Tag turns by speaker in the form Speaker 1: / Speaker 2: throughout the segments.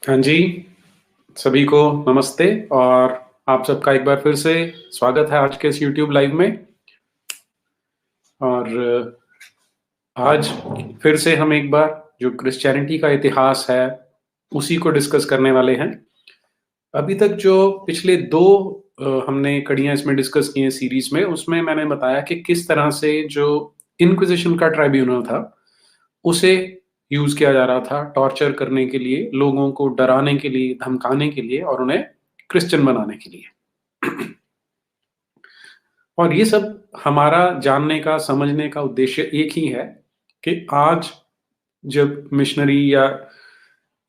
Speaker 1: हाँ जी, सभी को नमस्ते और आप सबका एक बार फिर से स्वागत है आज के इस यूट्यूब लाइव में। और आज फिर से हम एक बार जो क्रिश्चियनिटी का इतिहास है, उसी को डिस्कस करने वाले हैं। अभी तक जो पिछले 2 हमने कड़ियाँ इसमें डिस्कस की हैं सीरीज़ में, उसमें मैंने बताया कि किस तरह से जो इंक्विजिशन का ट्राइब्यूनल था, उसे यूज़ किया जा रहा था टॉर्चर करने के लिए, लोगों को डराने के लिए, धमकाने के लिए और उन्हें क्रिश्चियन बनाने के लिए। और ये सब हमारा जानने का, समझने का उद्देश्य एक ही है कि आज जब मिशनरी या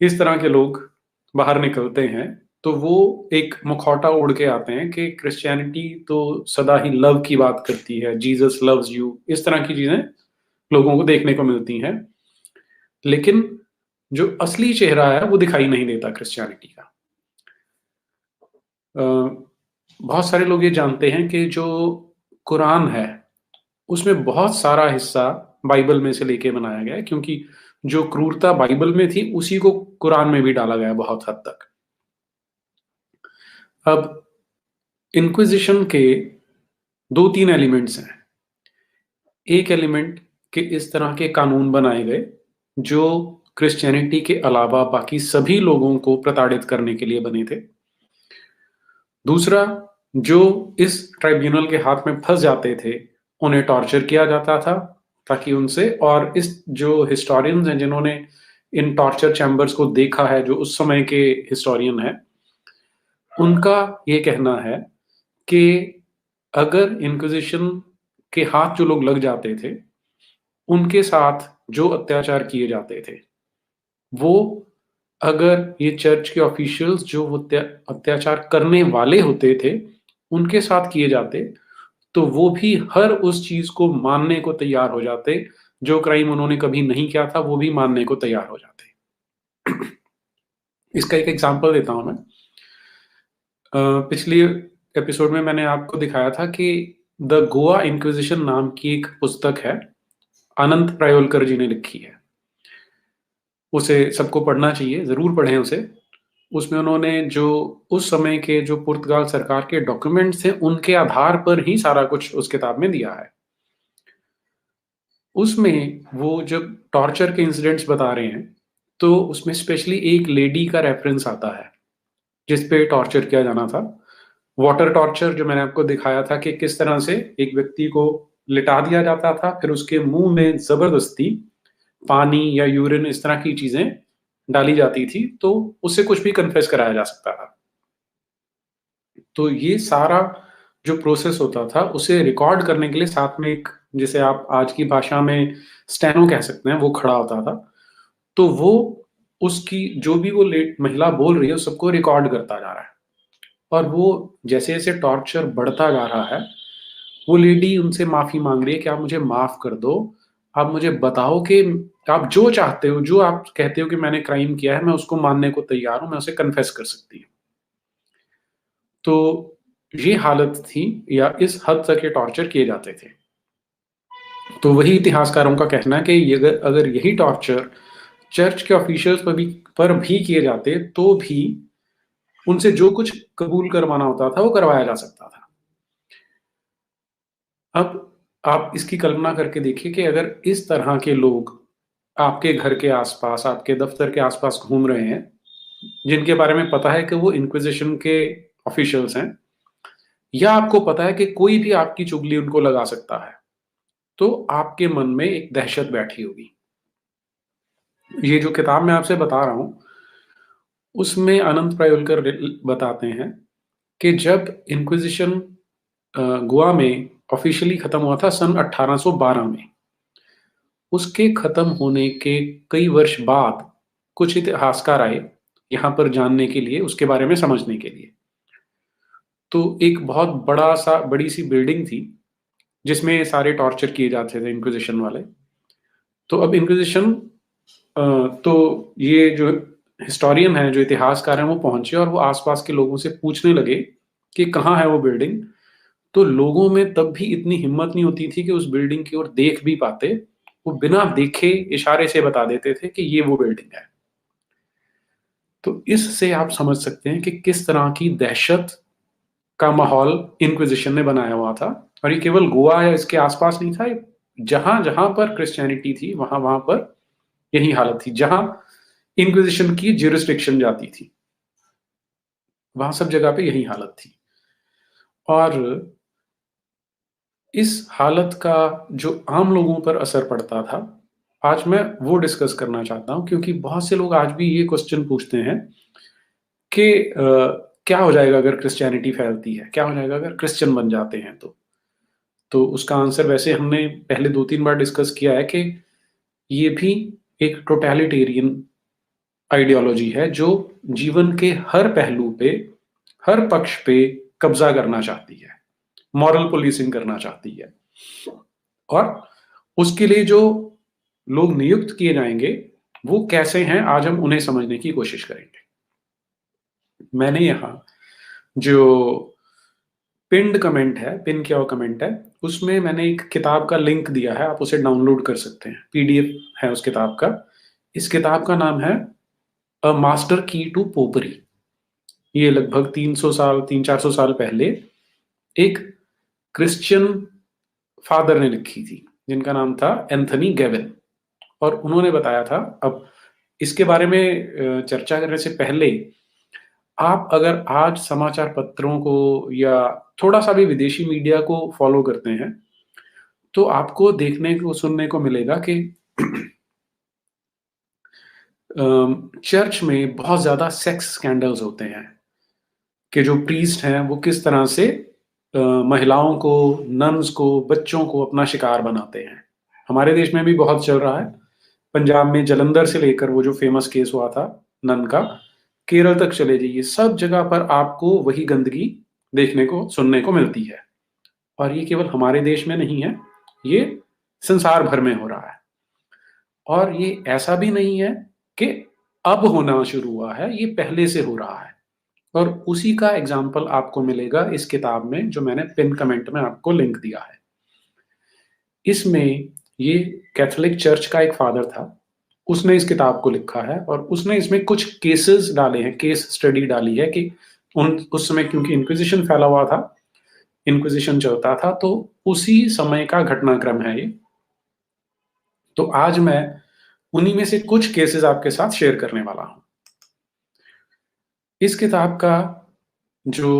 Speaker 1: इस तरह के लोग बाहर निकलते हैं, तो वो एक मुखौटा ओढ़ के आते हैं कि क्रिश्चियनिटी तो सदा ही लव की बात करती है, जीसस लव्स यू, इस तरह की चीज़ें लोगों को देखने को मिलती हैं। लेकिन जो असली चेहरा है, वो दिखाई नहीं देता क्रिश्चियनिटी का। बहुत सारे लोग ये जानते हैं कि जो कुरान है, उसमें बहुत सारा हिस्सा बाइबल में से लेके बनाया गया है, क्योंकि जो क्रूरता बाइबल में थी, उसी को कुरान में भी डाला गया है बहुत हद तक। अब इंक्विजिशन के 2-3 एलिमेंट्स हैं। एक एलिमेंट कि इस तरह के कानून बनाए गए, जो क्रिश्चियनिटी के अलावा बाकी सभी लोगों को प्रताड़ित करने के लिए बने थे। दूसरा, जो इस ट्राइब्यूनल के हाथ में फँस जाते थे, उन्हें टॉर्चर किया जाता था ताकि उनसे, और इस जो हिस्टोरियंस हैं जिन्होंने इन टॉर्चर चैम्बर्स को देखा है, जो उस समय के हिस्टोरियन हैं, उनका ये कहना है कि अगर इंक्विजिशन के हाथ जो लोग लग जाते थे, उनके साथ जो अत्याचार किए जाते थे, वो अगर ये चर्च के ऑफिशियल्स जो वो अत्याचार करने वाले होते थे, उनके साथ किए जाते, तो वो भी हर उस चीज़ को मानने को तैयार हो जाते, जो क्राइम उन्होंने कभी नहीं किया था, वो भी मानने को तैयार हो जाते। इसका एक एग्ज़ाम्पल देता हूँ मैं। पिछली एपिसोड में मैंने आपको दिखाया था कि द गोवा इंक्विजिशन नाम की एक पुस्तक है, अनंत प्रायोलकर जी ने लिखी है। उसे सबको पढ़ना चाहिए, ज़रूर पढ़ें उसे। उसमें उन्होंने जो उस समय के जो पुर्तगाल सरकार के डॉक्यूमेंट्स थे, उनके आधार पर ही सारा कुछ उस किताब में दिया है। उसमें वो जब टॉर्चर के इंसिडेंट्स बता रहे हैं, तो उसमें स्पेशली एक लेडी का रेफरेंस आता है, जिस पे टॉर्चर किया जाना था। वाटर टॉर्चर, जो मैंने आपको दिखाया था कि किस तरह से एक व्यक्ति को लिटा दिया जाता था, फिर उसके मुँह में ज़बरदस्ती पानी या यूरिन इस तरह की चीज़ें डाली जाती थी, तो उससे कुछ भी कन्फेस कराया जा सकता था। तो ये सारा जो प्रोसेस होता था, उसे रिकॉर्ड करने के लिए साथ में एक, जिसे आप आज की भाषा में स्टेनो कह सकते हैं, वो खड़ा होता था। तो वो उसकी जो भी वो महिला बोल रही है, उस सबको रिकॉर्ड करता जा रहा है। और वो जैसे-जैसे टॉर्चर बढ़ता जा रहा है, वो लेडी उनसे माफ़ी माँग रही है कि आप मुझे माफ़ कर दो। आप मुझे बताओ कि आप जो चाहते हो, जो आप कहते हो कि मैंने क्राइम किया है, मैं उसको मानने को तैयार हूँ, मैं उसे कन्फेस कर सकती हूँ। तो ये हालत थी, या इस हद तक ये टॉर्चर किए जाते थे। तो वही इतिहासकारों का कहना है कि ये अगर अगर यही टॉर्चर चर्च के ऑफिशियल्स पर भी किए जाते, तो भी उनसे जो कुछ कबूल करवाना होता था, वो करवाया जा सकता था। अब आप इसकी कल्पना करके देखिए कि अगर इस तरह के लोग आपके घर के आस-पास, आपके दफ्तर के आस-पास घूम रहे हैं, जिनके बारे में पता है कि वो इंक्विजिशन के ऑफिशियल्स हैं, या आपको पता है कि कोई भी आपकी चुगली उनको लगा सकता है, तो आपके मन में एक दहशत बैठी होगी। ये जो किताब मैं आपसे बता रहा हूँ, उसमें अनंत प्रायोलकर बताते हैं कि जब इंक्विजिशन गोवा में ऑफिशियली खत्म हुआ था सन 1812 में, उसके खत्म होने के कई वर्ष बाद कुछ इतिहासकार आए यहाँ पर जानने के लिए, उसके बारे में समझने के लिए। तो एक बहुत बड़ी सी बिल्डिंग थी, जिसमें सारे टॉर्चर किए जाते थे इंक्विजिशन वाले। तो अब इंक्विजिशन तो ये जो हिस्टोरियन है, जो इतिहासकार हैं, वो पहुंचे और वो आसपास के लोगों से पूछने लगे कि कहाँ है वो बिल्डिंग। तो लोगों में तब भी इतनी हिम्मत नहीं होती थी कि उस बिल्डिंग की ओर देख भी पाते। वो बिना देखे इशारे से बता देते थे कि ये वो बिल्डिंग है। तो इससे आप समझ सकते हैं कि किस तरह की दहशत का माहौल इंक्विजिशन ने बनाया हुआ था। और ये केवल गोवा या इसके आसपास नहीं था, जहां जहां पर क्रिश्चियनिटी थी वहां वहां पर यही हालत थी। जहां इंक्विजिशन की ज्यूरिसडिक्शन जाती थी वहां सब जगह पे यही हालत थी। और इस हालत का जो आम लोगों पर असर पड़ता था, आज मैं वो डिस्कस करना चाहता हूं, क्योंकि बहुत से लोग आज भी ये क्वेश्चन पूछते हैं कि क्या हो जाएगा अगर क्रिश्चियनिटी फैलती है, क्या हो जाएगा अगर क्रिश्चियन बन जाते हैं। तो उसका आंसर वैसे हमने पहले 2-3 बार डिस्कस किया है कि ये भी एक टोटलिटेरियन आइडियोलॉजी है जो जीवन के हर पहलू पे, हर पक्ष पे कब्जा करना चाहती है, मॉरल पुलिसिंग करना चाहती है। और उसके लिए जो लोग नियुक्त किए जाएंगे वो कैसे हैं, आज हम उन्हें समझने की कोशिश करेंगे। मैंने यहाँ जो पिन्ड कमेंट है, पिन किया हुआ कमेंट है, उसमें मैंने एक किताब का लिंक दिया है, आप उसे डाउनलोड कर सकते हैं, पीडीएफ है उस किताब का। इस किताब का नाम है अ मास्टर की टू पोपरी। ये लगभग 300 साल, 300-400 साल पहले एक क्रिश्चियन फादर ने लिखी थी, जिनका नाम था एंथनी गेविन। और उन्होंने बताया था, अब इसके बारे में चर्चा करने से पहले, आप अगर आज समाचार पत्रों को या थोड़ा सा भी विदेशी मीडिया को फॉलो करते हैं, तो आपको देखने को, सुनने को मिलेगा कि चर्च में बहुत ज़्यादा सेक्स स्कैंडल्स होते हैं, कि जो प्रीस्ट हैं वो किस तरह से महिलाओं को, नन्स को, बच्चों को अपना शिकार बनाते हैं। हमारे देश में भी बहुत चल रहा है। पंजाब में जलंधर से लेकर वो जो फेमस केस हुआ था नन का, केरल तक चले जाइए, सब जगह पर आपको वही गंदगी देखने को, सुनने को मिलती है। और ये केवल हमारे देश में नहीं है, ये संसार भर में हो रहा है। और ये ऐसा भी नहीं है कि अब होना शुरू हुआ है, ये पहले से हो रहा है। और उसी का एग्जाम्पल आपको मिलेगा इस किताब में, जो मैंने पिन कमेंट में आपको लिंक दिया है। इसमें ये कैथोलिक चर्च का एक फादर था, उसने इस किताब को लिखा है और उसने इसमें कुछ केसेस डाले हैं, केस स्टडी डाली है कि उस समय क्योंकि इंक्विजिशन फैला हुआ था, इंक्विजिशन चलता था, तो उसी समय का घटनाक्रम है ये। तो आज मैं उन्हीं में से कुछ केसेस आपके साथ शेयर करने वाला हूं। इस किताब का जो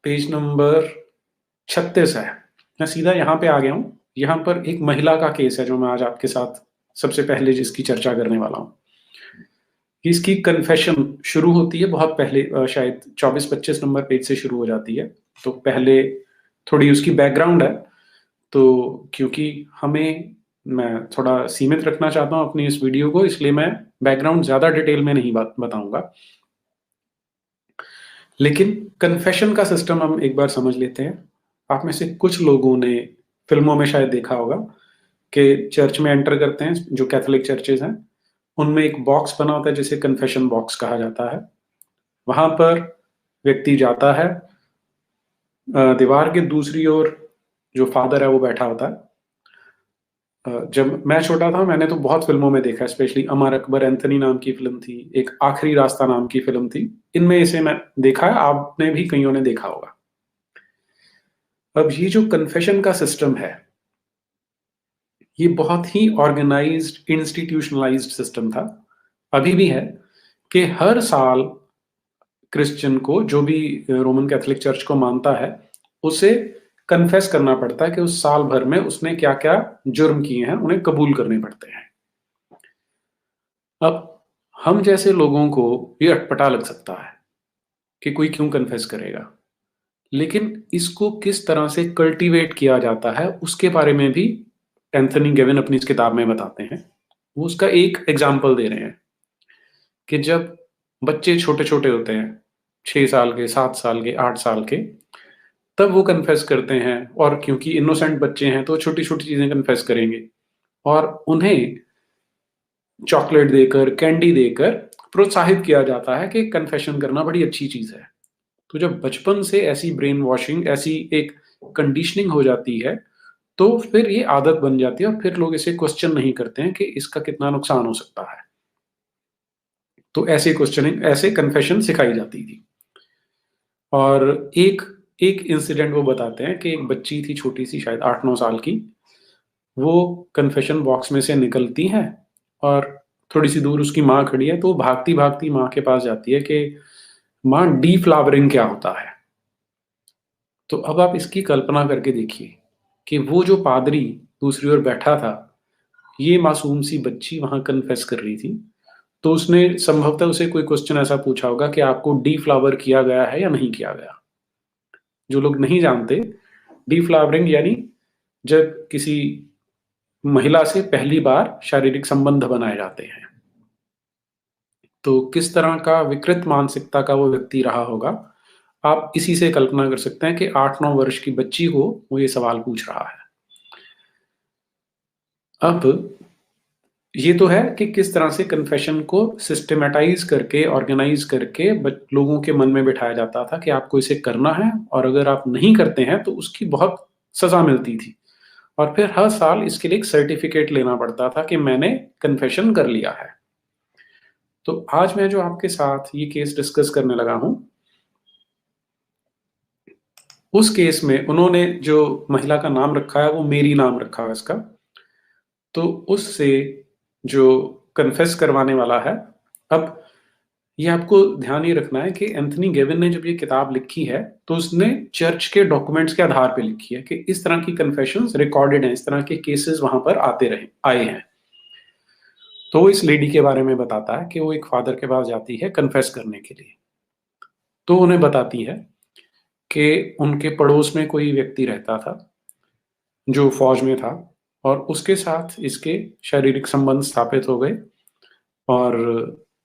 Speaker 1: पेज नंबर 36 है, मैं सीधा यहाँ पे आ गया हूँ। यहाँ पर एक महिला का केस है जो मैं आज आपके साथ सबसे पहले जिसकी चर्चा करने वाला हूँ। इसकी कन्फेशन शुरू होती है बहुत पहले, शायद 24-25 नंबर पेज से शुरू हो जाती है। तो पहले थोड़ी उसकी बैकग्राउंड है, तो क्योंकि मैं थोड़ा सीमित रखना चाहता हूँ अपनी इस वीडियो को, इसलिए मैं बैकग्राउंड ज़्यादा डिटेल में नहीं बताऊंगा। लेकिन कन्फेशन का सिस्टम हम एक बार समझ लेते हैं। आप में से कुछ लोगों ने फिल्मों में शायद देखा होगा कि चर्च में एंटर करते हैं, जो कैथोलिक चर्चेज हैं, उनमें एक बॉक्स बना होता है जिसे कन्फेशन बॉक्स कहा जाता है। वहां पर व्यक्ति जाता है, दीवार के दूसरी ओर जो फादर है वो बैठा होता है। जब मैं छोटा था मैंने तो बहुत फिल्मों में देखा, स्पेशली अमर अकबर एंथनी नाम की फिल्म थी, एक आखिरी रास्ता नाम की फिल्म थी, इनमें इसे मैं देखा है, आपने भी कईयों ने देखा होगा। अब ये जो कन्फेशन का सिस्टम है, ये बहुत ही ऑर्गेनाइज्ड, इंस्टीट्यूशनलाइज्ड सिस्टम था, अभी भी है, कि हर साल क्रिश्चियन को, जो भी रोमन कैथोलिक चर्च को मानता है, उसे कन्फेस करना पड़ता है कि उस साल भर में उसने क्या क्या जुर्म किए हैं, उन्हें कबूल करने पड़ते हैं। अब हम जैसे लोगों को ये अटपटा लग सकता है कि कोई क्यों कन्फेस करेगा, लेकिन इसको किस तरह से कल्टीवेट किया जाता है उसके बारे में भी एंथनी गेविन अपनी इस किताब में बताते हैं। वो उसका एक एग्जाम्पल दे रहे हैं कि जब बच्चे छोटे छोटे होते हैं, 6 साल के, 7 साल के, 8 साल के, तब वो कन्फेस करते हैं। और क्योंकि इनोसेंट बच्चे हैं तो छोटी छोटी चीजें कन्फेस करेंगे, और उन्हें चॉकलेट देकर, कैंडी देकर प्रोत्साहित किया जाता है कि कन्फेशन करना बड़ी अच्छी चीज है। तो जब बचपन से ऐसी ब्रेन वॉशिंग, ऐसी एक कंडीशनिंग हो जाती है, तो फिर ये आदत बन जाती है और फिर लोग इसे क्वेश्चन नहीं करते हैं कि इसका कितना नुकसान हो सकता है। तो ऐसे क्वेश्चनिंग, ऐसे कन्फेशन सिखाई जाती थी। और एक एक इंसिडेंट वो बताते हैं कि एक बच्ची थी छोटी सी, शायद 8-9 साल की। वो कन्फेशन बॉक्स में से निकलती है और थोड़ी सी दूर उसकी माँ खड़ी है, तो वो भागती-भागती माँ के पास जाती है कि माँ, डीफ्लावरिंग क्या होता है? तो अब आप इसकी कल्पना करके देखिए कि वो जो पादरी दूसरी ओर बैठा था, ये मासूम सी बच्ची वहाँ कन्फेस कर रही थी। तो उसने संभवतः उसे कोई क्वेश्चन ऐसा पूछा होगा कि आपको डीफ्लावर किया गया है या नहीं किया गया? जो लोग नहीं जानते, डीफ्लावरिंग यानी जब किसी महिला से पहली बार शारीरिक संबंध बनाए जाते हैं। तो किस तरह का विकृत मानसिकता का वो व्यक्ति रहा होगा, आप इसी से कल्पना कर सकते हैं कि 8-9 वर्ष की बच्ची को वो ये सवाल पूछ रहा है। अब ये तो है कि किस तरह से कन्फेशन को सिस्टमैटाइज़ करके, ऑर्गेनाइज़ करके लोगों के मन में बिठाया जाता था कि आपको इसे करना है और अगर आप नहीं करते हैं तो उसकी बहुत सज़ा मिलती थी। और फिर हर साल इसके लिए एक सर्टिफ़िकेट लेना पड़ता था कि मैंने कन्फेशन कर लिया है। तो आज मैं जो आपके साथ ये केस डिस्कस करने लगा हूँ, उस केस में उन्होंने जो महिला का नाम रखा है, वो मेरी नाम रखा है इसका। तो उससे जो कन्फेस करवाने वाला है, अब ये आपको ध्यान ये रखना है कि एंथनी गेविन ने जब ये किताब लिखी है, तो उसने चर्च के डॉक्यूमेंट्स के आधार पे लिखी है कि इस तरह की कन्फेशंस रिकॉर्डेड हैं, इस तरह के केसेस वहाँ पर आए हैं। तो वो इस लेडी के बारे में बताता है कि वो एक फादर के पास जाती है कन्फेस करने के लिए। तो उन्हें बताती है कि उनके पड़ोस में कोई व्यक्ति रहता था, जो फ़ौज में था और उसके साथ इसके शारीरिक संबंध स्थापित हो गए और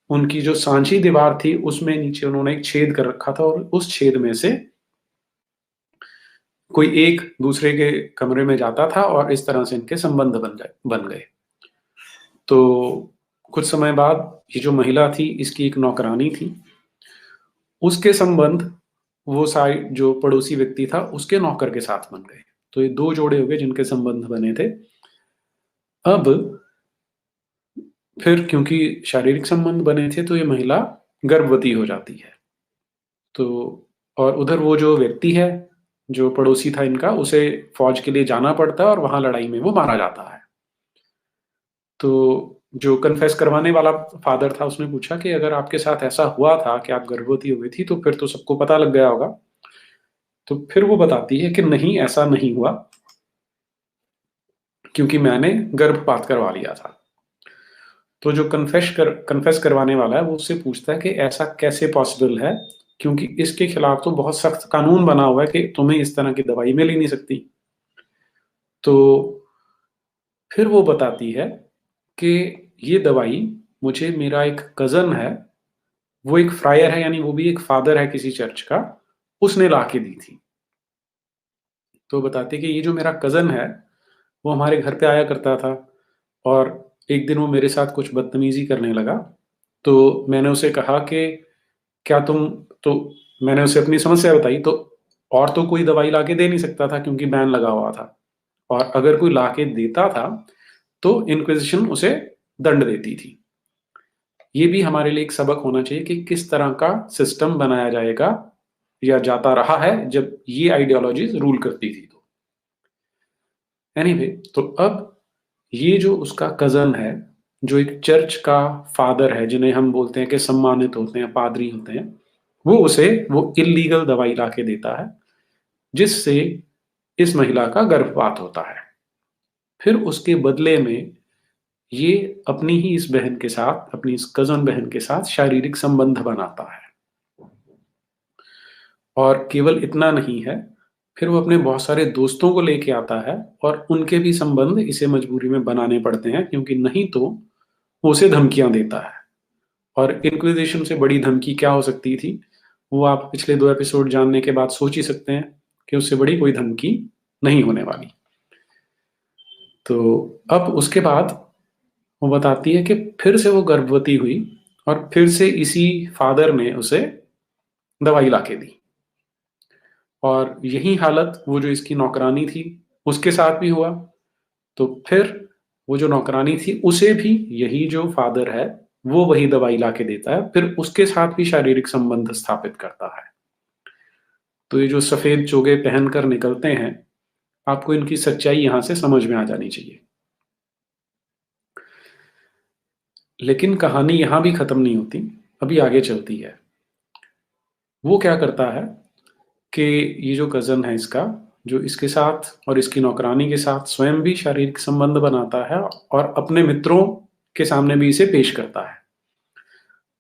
Speaker 1: उनकी जो साँझी दीवार थी, उसमें नीचे उन्होंने एक छेद कर रखा था और उस छेद में से कोई एक दूसरे के कमरे में जाता था और इस तरह से इनके संबंध बन गए। तो कुछ समय बाद ये जो महिला थी, इसकी एक नौकरानी थी। उसके संबंध वो साइड जो पड़ोसी व्यक्ति था, उसके नौकर के साथ बन गए। तो ये 2 जोड़े हो गए जिनके संबंध बने थे। अब फिर क्योंकि शारीरिक संबंध बने थे, तो ये महिला गर्भवती हो जाती है। तो और उधर वो जो व्यक्ति है, जो पड़ोसी था इनका, उसे फ़ौज के लिए जाना पड़ता है और वहाँ लड़ाई में वो मारा जाता है। तो जो कन्फेस करवाने वाला फ़ादर था, उसने पूछा कि अगर आपके साथ ऐसा हुआ था कि आप गर्भवती हो गई थी, तो फिर तो सबको पता लग गया होगा। तो फिर वो बताती है कि नहीं, ऐसा नहीं हुआ, क्योंकि मैंने गर्भपात करवा लिया था। तो जो कन्फेस करवाने वाला है, वो उससे पूछता है कि ऐसा कैसे पॉसिबल है? क्योंकि इसके खिलाफ तो बहुत सख्त कानून बना हुआ है कि तुम्हें इस तरह की दवाई मिल ही नहीं सकती। तो फिर वो बताती है कि ये दवाई मुझे मेरा एक कज़न है, वो एक फ्रायर है, यानी वो भी एक फ़ादर है किसी चर्च का, उसने ला के दी थी। तो बताती है कि ये जो मेरा कज़न है, वो हमारे घर पे आया करता था और एक दिन वो मेरे साथ कुछ बदतमीज़ी करने लगा। तो मैंने उसे कहा कि क्या तुम तो मैंने उसे अपनी समस्या बताई, तो और तो कोई दवाई लाके दे नहीं सकता था क्योंकि बैन लगा हुआ था और अगर कोई लाके देता था, तो इंक्विज़िशन उसे दंड देती थी। ये भी हमारे लिए एक सबक होना चाहिए कि किस तरह का सिस्टम बनाया जाएगा या जाता रहा है जब ये आइडियोलॉजीज़ रूल करती थी तो। एनीवे, तो अब ये जो उसका कज़न है, जो एक चर्च का फ़ादर है, जिन्हें हम बोलते हैं कि सम्मानित होते हैं, पादरी होते हैं, वो उसे वो इल्लीगल दवाई लाके देता है, जिससे इस महिला का गर्भपात होता है। फिर उसके बदले में ये अपनी ही इस बहन के साथ, अपनी इस कज़न बहन के साथ शारीरिक संबंध बनाता है। और केवल इतना नहीं है, फिर वो अपने बहुत सारे दोस्तों को लेके आता है और उनके भी संबंध इसे मजबूरी में बनाने पड़ते हैं, क्योंकि नहीं तो वो उसे धमकियाँ देता है। और इंक्विज़िशन से बड़ी धमकी क्या हो सकती थी, वो आप पिछले 2 एपिसोड जानने के बाद सोच ही सकते हैं कि उससे बड़ी कोई धमकी नहीं होने वाली। तो अब उसके बाद वो बताती है कि फिर से वो गर्भवती हुई और फिर से इसी फ़ादर ने उसे दवाई लाके दी। और यही हालत वो जो इसकी नौकरानी थी, उसके साथ भी हुआ। तो फिर वो जो नौकरानी थी, उसे भी यही जो फ़ादर है, वो वही दवाई लाके देता है, फिर उसके साथ भी शारीरिक संबंध स्थापित करता है। तो ये जो सफ़ेद चोगे पहनकर निकलते हैं, आपको इनकी सच्चाई यहाँ से समझ में आ जानी चाहिए। लेकिन कहानी यहाँ भी खत्म नहीं होती, अभी आगे चलती है। वो क्या करता है कि ये जो कज़न है इसका, जो इसके साथ और इसकी नौकरानी के साथ स्वयं भी शारीरिक संबंध बनाता है और अपने मित्रों के सामने भी इसे पेश करता है।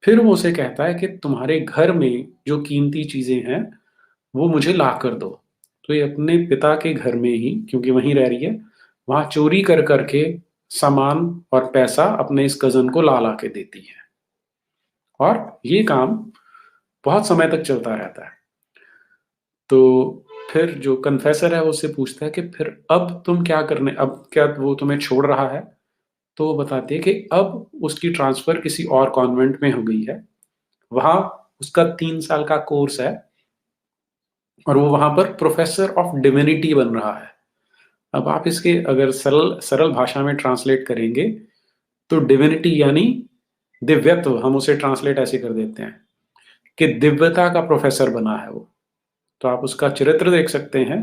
Speaker 1: फिर वो उसे कहता है कि तुम्हारे घर में जो कीमती चीज़ें हैं, वो मुझे ला कर दो। तो ये अपने पिता के घर में ही, क्योंकि वहीं रह रही है, वहाँ चोरी कर कर के सामान और पैसा अपने इस कज़न को ला-ला के देती है। और ये काम बहुत समय तक चलता रहता है। तो फिर जो कन्फेसर है वो उससे पूछता है कि फिर अब तुम क्या करने, अब क्या वो तुम्हें छोड़ रहा है? तो वो बताती है कि अब उसकी ट्रांसफ़र किसी और कॉन्वेंट में हो गई है। वहाँ उसका 3 साल का कोर्स है और वो वहाँ पर प्रोफ़ेसर ऑफ़ डिविनिटी बन रहा है। अब आप इसके अगर सरल सरल भाषा में ट्रांसलेट करेंगे, तो डिविनिटी यानी दिव्यत्व, हम उसे ट्रांसलेट ऐसे कर देते हैं कि दिव्यता का प्रोफ़ेसर बना है वो। तो आप उसका चरित्र देख सकते हैं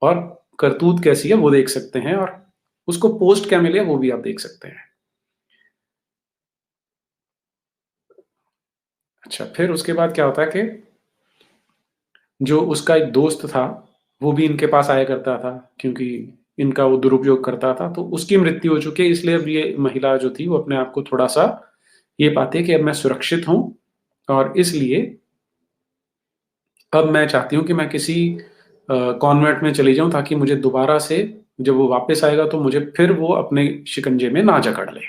Speaker 1: और करतूत कैसी है वो देख सकते हैं, और उसको पोस्ट क्या मिले वो भी आप देख सकते हैं। अच्छा, फिर उसके बाद क्या होता है कि जो उसका एक दोस्त था, वो भी इनके पास आया करता था, क्योंकि इनका वो दुरुपयोग करता था, तो उसकी मृत्यु हो चुकी है, इसलिए अब ये महिला जो थी वो अपने आप को थोड़ा-सा ये पाती है कि अब मैं सुरक्षित हूँ, और इसलिए अब मैं चाहती हूँ कि मैं किसी कॉन्वेंट में चली जाऊँ, ताकि मुझे दोबारा से जब वो वापस आएगा तो मुझे फिर वो अपने शिकंजे में ना जकड़ ले।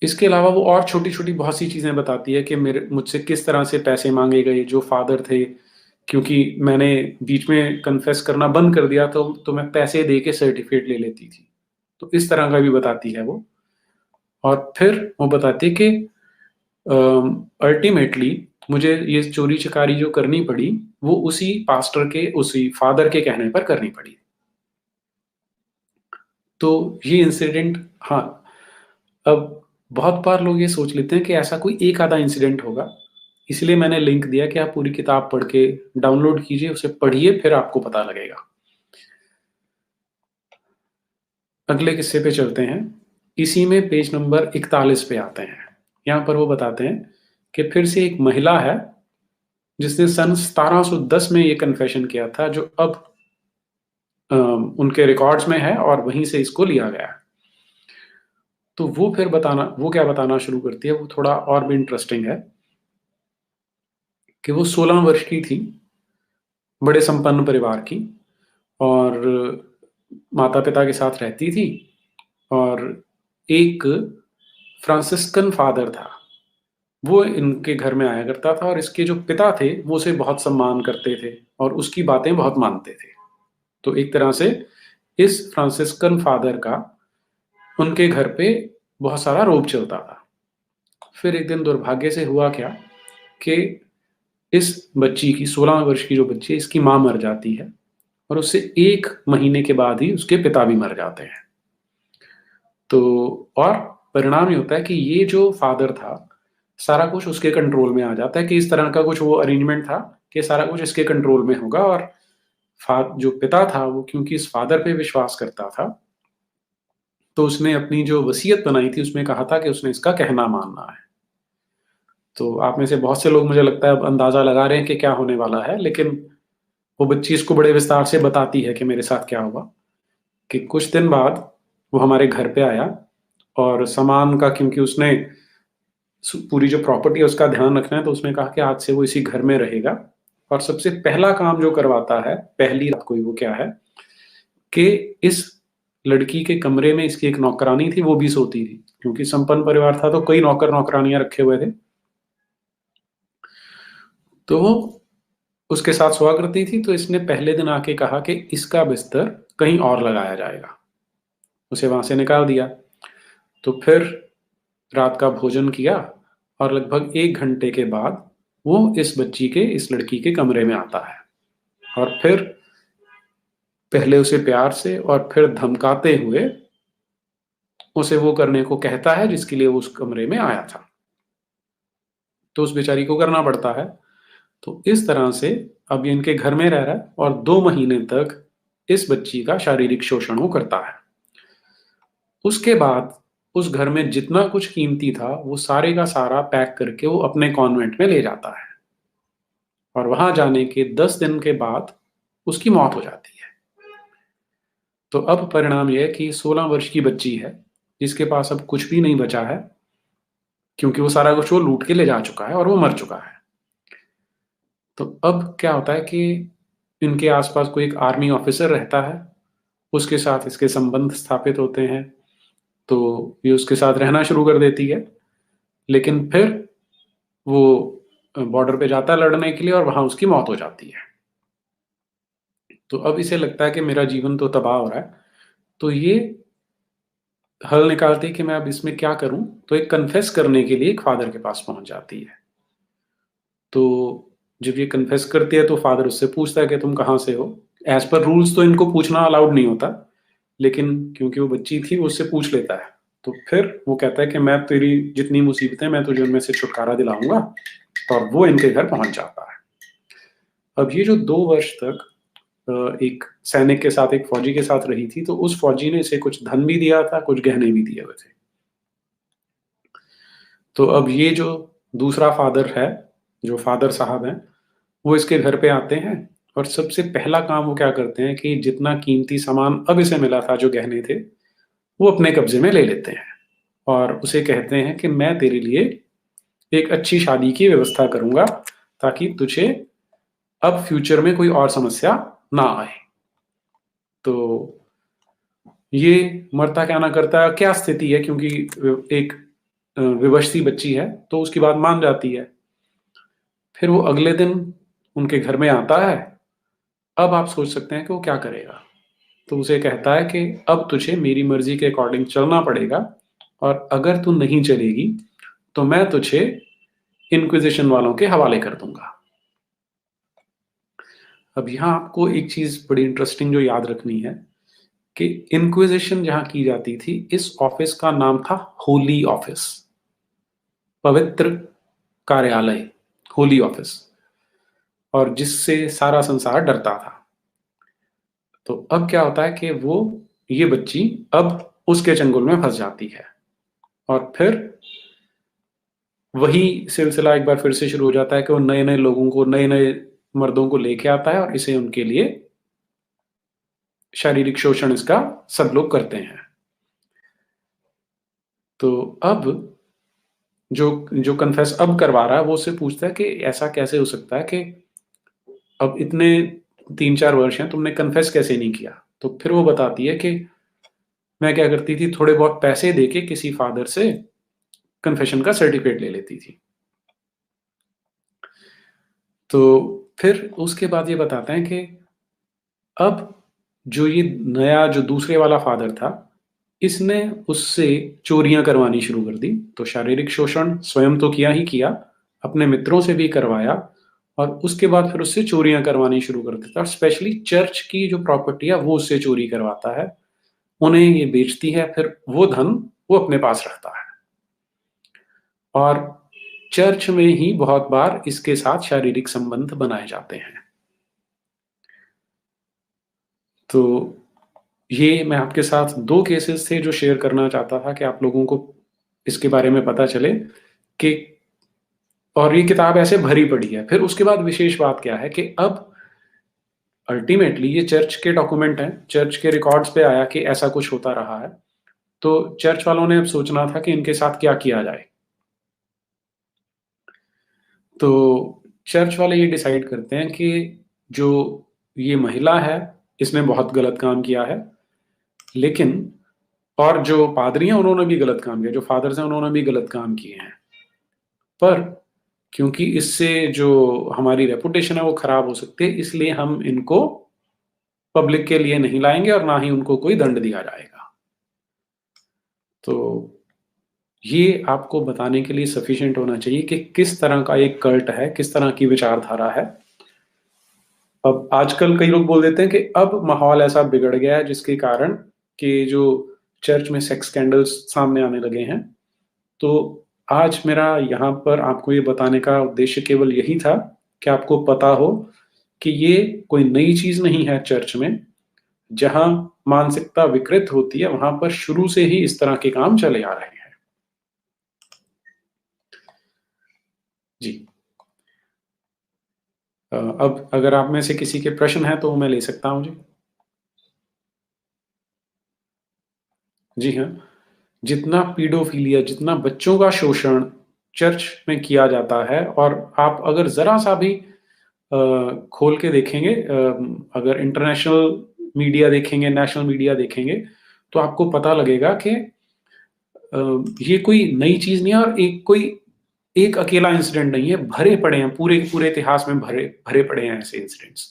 Speaker 1: इसके अलावा वो और छोटी-छोटी बहुत सी चीज़ें बताती है कि मेरे मुझसे किस तरह से पैसे माँगे गए जो फ़ादर थे, क्योंकि मैंने बीच में कन्फेस करना बंद कर दिया, तो मैं पैसे दे के सर्टिफ़िकेट ले लेती थी। तो इस तरह का भी बताती है वो। और फिर वो बताती है कि अल्टीमेटली मुझे ये चोरी-चकारी जो करनी पड़ी, वो उसी पास्टर के, उसी फ़ादर के कहने पर करनी पड़ी। तो ये इंसिडेंट, हाँ, अब बहुत बार लोग ये सोच लेते हैं कि ऐसा कोई एक आधा इंसिडेंट होगा, इसलिए मैंने लिंक दिया कि आप पूरी किताब पढ़ के डाउनलोड कीजिए, उसे पढ़िए, फिर आपको पता लगेगा। अगले किस्से पे चलते हैं। इसी में पेज नंबर 41 पे आते हैं। यहाँ पर वो बताते हैं कि फिर से एक महिला है, जिसने सन 1710 में ये कन्फेशन किया था, जो अब उनके रिकॉर्ड्स में है और वहीं से इसको लिया गया है। तो वो क्या बताना शुरू करती है, वो थोड़ा और भी इंटरेस्टिंग है कि वो 16 वर्ष की थी, बड़े संपन्न परिवार की, और माता-पिता के साथ रहती थी, और एक फ्रांसिस्कन फ़ादर था, वो इनके घर में आया करता था, और इसके जो पिता थे, वो उसे बहुत सम्मान करते थे और उसकी बातें बहुत मानते थे। तो एक तरह से इस फ्रांसिस्कन फ़ादर का उनके घर पे बहुत सारा रोब चलता था। फिर एक दिन दुर्भाग्य से हुआ क्या कि इस बच्ची की, 16 वर्ष की जो बच्ची है, इसकी माँ मर जाती है, और उससे 1 महीने के बाद ही उसके पिता भी मर जाते हैं। तो और परिणाम ये होता है कि ये जो फ़ादर था, सारा कुछ उसके कंट्रोल में आ जाता है, कि इस तरह का कुछ वो अरेंजमेंट था कि सारा कुछ इसके कंट्रोल में होगा, और जो पिता था, वो क्योंकि इस फ़ादर पे विश्वास करता था, तो उसने अपनी जो वसीयत बनाई थी, उसमें कहा था कि उसने इसका कहना मानना है। तो आप में से बहुत से लोग, मुझे लगता है, अब अंदाज़ा लगा रहे हैं कि क्या होने वाला है, लेकिन वो बच्ची इसको बड़े विस्तार से बताती है कि मेरे साथ क्या हुआ। कि कुछ दिन बाद वो हमारे घर पे आया, और सामान का, क्योंकि उसने पूरी जो प्रॉपर्टी है उसका ध्यान रखना है, तो उसने कहा कि आज से वो इसी घर में रहेगा, और सबसे पहला काम जो करवाता है, पहली रात को ही, वो क्या है कि इस लड़की के कमरे में इसकी एक नौकरानी थी, वो भी सोती थी, क्योंकि संपन्न परिवार था तो कई नौकर नौकरानियां रखे हुए थे। तो वो उसके साथ सोया करती थी, तो इसने पहले दिन आके कहा कि इसका बिस्तर कहीं और लगाया जाएगा, उसे वहां से निकाल दिया। तो फिर रात का भोजन किया, और लगभग 1 घंटे के बाद वो इस लड़की के कमरे में आता है, और फिर पहले उसे प्यार से और फिर धमकाते हुए उसे वो करने को कहता है जिसके लिए वो उस कमरे में आया था। तो उस बेचारी को करना पड़ता है। तो इस तरह से अब ये इनके घर में रह रहा है और 2 महीने तक इस बच्ची का शारीरिक शोषण वो करता है। उसके बाद उस घर में जितना कुछ कीमती था, वो सारे का सारा पैक करके वो अपने कॉन्वेंट में ले जाता है और वहां जाने के 10 दिन के बाद उसकी मौत हो जाती है। तो अब परिणाम यह है कि 16 वर्ष की बच्ची है, जिसके पास अब कुछ भी नहीं बचा है, क्योंकि वो सारा कुछ वो लूट के ले जा चुका है और वो मर चुका है। तो अब क्या होता है कि इनके आसपास कोई एक आर्मी ऑफिसर रहता है, उसके साथ इसके संबंध स्थापित होते हैं, तो ये उसके साथ रहना शुरू कर देती है। लेकिन फिर वो बॉर्डर पे जाता है लड़ने के लिए और वहां उसकी मौत हो जाती है। तो अब इसे लगता है कि मेरा जीवन तो तबाह हो रहा है। तो ये हल निकालती है कि मैं अब इसमें क्या करूं, तो एक कन्फेस करने के लिए एक फादर के पास पहुंच जाती है। तो जब ये कन्फेस करती है तो फादर उससे पूछता है कि तुम कहाँ से हो। एज पर रूल्स तो इनको पूछना अलाउड नहीं होता, लेकिन क्योंकि वो बच्ची थी वो उससे पूछ लेता है। तो फिर वो कहता है कि मैं तेरी जितनी मुसीबतें, मैं तुझे उनमें से छुटकारा दिलाऊंगा, और वो इनके घर पहुंच जाता है। अब ये जो 2 वर्ष तक एक सैनिक के साथ, एक फौजी के साथ रही थी, तो उस फौजी ने इसे कुछ धन भी दिया था, कुछ गहने भी दिए हुए थे। तो अब ये जो दूसरा फादर है, जो फादर साहब हैं, वो इसके घर पे आते हैं और सबसे पहला काम वो क्या करते हैं कि जितना कीमती सामान अब इसे मिला था, जो गहने थे, वो अपने कब्जे में ले लेते हैं और उसे कहते हैं कि मैं तेरे लिए एक अच्छी शादी की व्यवस्था करूंगा, ताकि तुझे अब फ्यूचर में कोई और समस्या ना आए। तो ये मरता क्या ना करता, क्या स्थिति है, क्योंकि एक विवश सी बच्ची है, तो उसकी बात मान जाती है। फिर वो अगले दिन उनके घर में आता है। अब आप सोच सकते हैं कि वो क्या करेगा। तो उसे कहता है कि अब तुझे मेरी मर्जी के अकॉर्डिंग चलना पड़ेगा, और अगर तू नहीं चलेगी तो मैं तुझे इंक्विजिशन वालों के हवाले कर दूंगा। अब यहाँ आपको एक चीज बड़ी इंटरेस्टिंग जो याद रखनी है कि इंक्विजिशन जहां की जाती थी, इस ऑफिस का नाम था होली ऑफिस, पवित्र कार्यालय, होली ऑफिस, और जिससे सारा संसार डरता था। तो अब क्या होता है कि ये बच्ची अब उसके चंगुल में फंस जाती है, और फिर वही सिलसिला एक बार फिर से शुरू हो जाता है कि वो नए नए लोगों को, नए नए मर्दों को लेके आता है और इसे उनके लिए शारीरिक शोषण इसका सब लोग करते हैं। तो अब जो जो कन्फेस अब करवा रहा है, वो उससे पूछता है कि ऐसा कैसे हो सकता है कि अब इतने 3-4 वर्ष हैं, तुमने कन्फेस कैसे नहीं किया। तो फिर वो बताती है कि मैं क्या करती थी, थोड़े बहुत पैसे देके किसी फादर से कन्फेशन का सर्टिफिकेट ले लेती थी। तो फिर उसके बाद ये बताते हैं कि अब जो ये नया, जो दूसरे वाला फादर था, इसने उससे चोरियां करवानी शुरू कर दी। तो शारीरिक शोषण स्वयं तो किया ही किया, अपने मित्रों से भी करवाया, और उसके बाद फिर उससे चोरियां करवानी शुरू कर देता है। स्पेशली चर्च की जो प्रॉपर्टी है वो उससे चोरी करवाता है, उन्हें ये बेचती है, फिर वो धन वो अपने पास रखता है। और चर्च में ही बहुत बार इसके साथ शारीरिक संबंध बनाए जाते हैं। तो ये मैं आपके साथ 2 केसेस थे जो शेयर करना चाहता था कि आप लोगों को इसके बारे में पता चले कि, और ये किताब ऐसे भरी पड़ी है। फिर उसके बाद विशेष बात क्या है कि अब अल्टीमेटली ये चर्च के डॉक्यूमेंट हैं, चर्च के रिकॉर्ड्स पे आया कि ऐसा कुछ होता रहा है। तो चर्च वालों ने अब सोचना था कि इनके साथ क्या किया जाए। तो चर्च वाले ये डिसाइड करते हैं कि जो ये महिला है, इसने बहुत गलत काम किया है, लेकिन और जो पादरी हैं उन्होंने भी गलत काम किया, जो फादर्स हैं उन्होंने भी गलत काम किए हैं। पर क्योंकि इससे जो हमारी रेपुटेशन है वो खराब हो सकती है, इसलिए हम इनको पब्लिक के लिए नहीं लाएंगे और ना ही उनको कोई दंड दिया जाएगा। तो ये आपको बताने के लिए सफिशिएंट होना चाहिए कि किस तरह का एक कल्ट है, किस तरह की विचारधारा है। अब आजकल कई लोग बोल देते हैं कि अब माहौल ऐसा बिगड़ गया है जिसके कारण कि जो चर्च में सेक्स स्कैंडल्स सामने आने लगे हैं। तो आज मेरा यहाँ पर आपको ये बताने का उद्देश्य केवल यही था कि आपको पता हो कि ये कोई नई चीज़ नहीं है चर्च में। जहाँ मानसिकता विकृत होती है, वहाँ पर शुरू से ही इस तरह के काम चले आ रहे हैं। जी। अब अगर आप में से किसी के प्रश्न हैं तो मैं ले सकता हूँ जी। जी हाँ, जितना पीडोफिलिया, जितना बच्चों का शोषण चर्च में किया जाता है और आप अगर ज़रा-सा भी खोल के देखेंगे अगर इंटरनेशनल मीडिया देखेंगे, नेशनल मीडिया देखेंगे, तो आपको पता लगेगा कि ये कोई नई चीज़ नहीं है और एक अकेला इंसिडेंट नहीं है, भरे पड़े हैं, पूरे पूरे इतिहास में भरे भरे पड़े हैं ऐसे इंसिडेंट्स।